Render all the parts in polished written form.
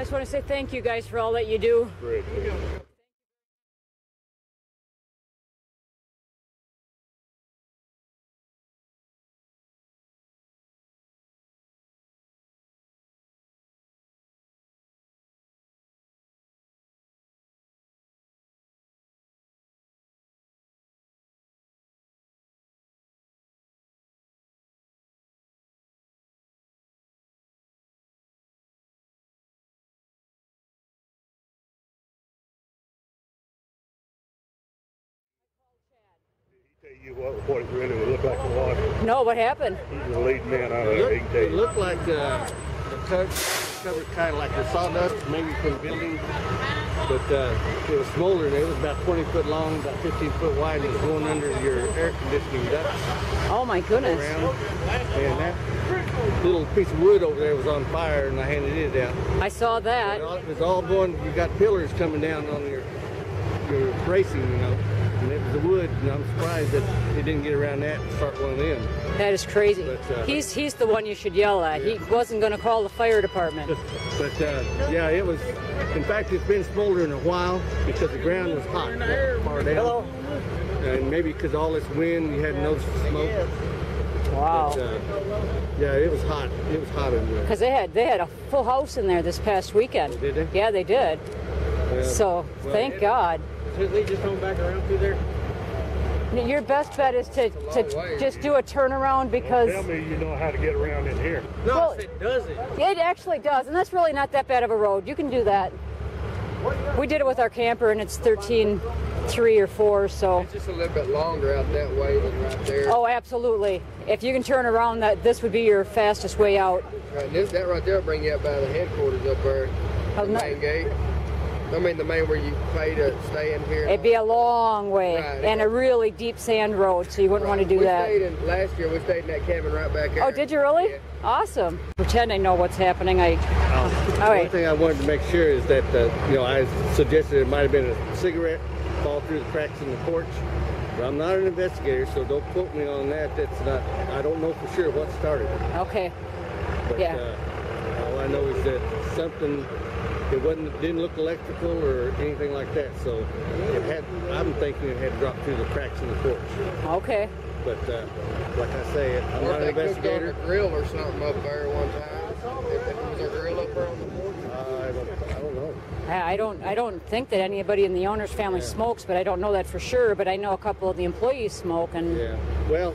just want to say thank you guys for all that you do. Great. Tell you what it really would look like in water. No, what happened? He's the lead man out of there. He can tell It you. looked like the cover kind of like the sawdust, maybe from building, but it was smoldering. It was about 20 foot long, about 15 foot wide, and it was going under your air conditioning ducts. Oh my goodness. Around. And that little piece of wood over there was on fire, and I handed it out. I saw that. It was all going, you got pillars coming down on your bracing, you know. And it was the wood, and I'm surprised that it didn't get around that and start one of them. That is crazy. But, he's the one you should yell at. Yeah. He wasn't going to call the fire department. But yeah, it was. In fact, it's been smoldering a while because the ground was hot far down. Hello. And maybe because all this wind, you hadn't noticed the smoke. Wow. But, yeah, it was hot. It was hot in there. Because they had a full house in there this past weekend. Did they? Yeah, they did. So thank God. Should they just come back around through there? Your best bet is to just do a turnaround because... Tell me you know how to get around in here. No, Well, it doesn't. It actually does, and that's really not that bad of a road. You can do that. We did it with our camper, and it's 13.3 or 4, so... It's just a little bit longer out that way than right there. Oh, absolutely. If you can turn around, this would be your fastest way out. Right, that right there will bring you up by the headquarters up there, Oh, the no. main gate. I mean the main where you pay to stay in here. It'd be a long way, Right. and a really deep sand road, so you wouldn't want to do that. Last year we stayed in that cabin right back there. Oh, did you really? Yeah. Awesome. Pretend I know what's happening. All One right. thing I wanted to make sure is that, I suggested it might have been a cigarette fall through the cracks in the porch. But I'm not an investigator, so don't quote me on that. I don't know for sure what started it. Okay. But Yeah. all I know is that something, didn't look electrical or anything like that. So I'm thinking it had dropped through the cracks in the porch. Okay. But like I say, I'm Or not an if they cooked on investigator. a grill or something up there one time. Was there a grill up there on the porch? I don't know. I don't think that anybody in the owner's family smokes, but I don't know that for sure. But I know a couple of the employees smoke, and Yeah. Well,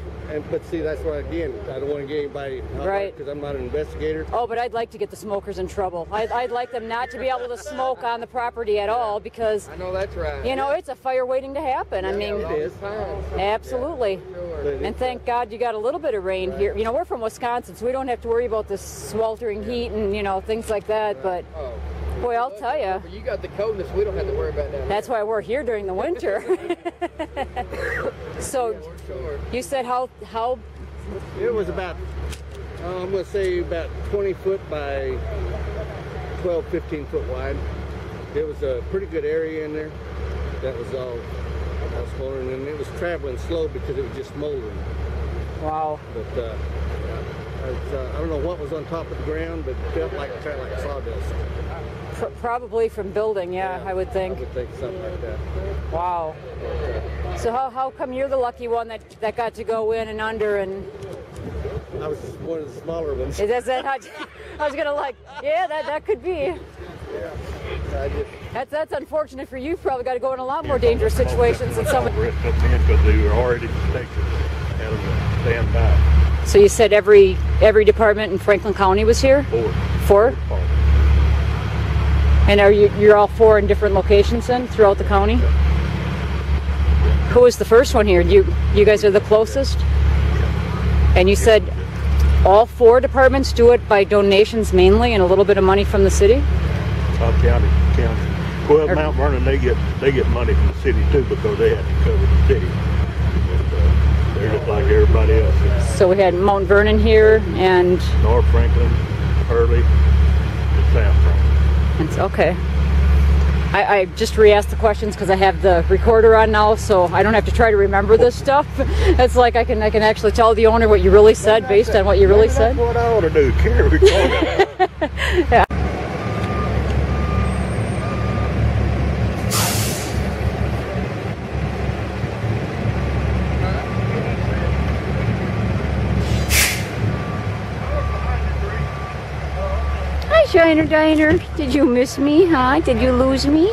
but see, that's why again, I don't want to get anybody Right. because I'm not an investigator. oh, but I'd like to get the smokers in trouble. I'd like them not to be able to smoke on the property at all because I know that's right. it's a fire waiting to happen. I mean, it is. absolutely. But And thank God you got a little bit of rain here. We're from Wisconsin, so we don't have to worry about the sweltering heat and things like that. But Oh. boy, I'll tell you. But you got the coldness we don't have to worry about that. That's why we're here during the winter. So Sure. you said how it was about, I'm going to say about 20 foot by 12, 15 foot wide. It was a pretty good area in there. That was all smoldering, and it was traveling slow because it was just smoldering. wow. But I don't know what was on top of the ground, but it felt like sawdust. Probably from building, yeah, I would think. I would think something like that. Wow. So how come you're the lucky one that got to go in and under and I was one of the smaller ones. is that how, I was gonna that could be. That's unfortunate for you. You've probably got to go in a lot more dangerous situations than someone. Risk up in because they were already protected. Had them stand by. So you said every department in Franklin County was here? 4? And you're all 4 in different locations then throughout the county? Who was the first one here? You guys are the closest? And you said all 4 departments do it by donations mainly and a little bit of money from the city? County. Well, Mount Vernon, they get money from the city too because they have to cover the city. But, they're just like everybody else. So we had Mount Vernon here and... North Franklin, Early, and South Franklin. It's okay. I just re-asked the questions because I have the recorder on now, so I don't have to try to remember this stuff. It's like I can actually tell the owner what you really said based on what you really said. That's what I ought to do, carry recorder. Yeah. Diner. Did you miss me, huh? Did you lose me?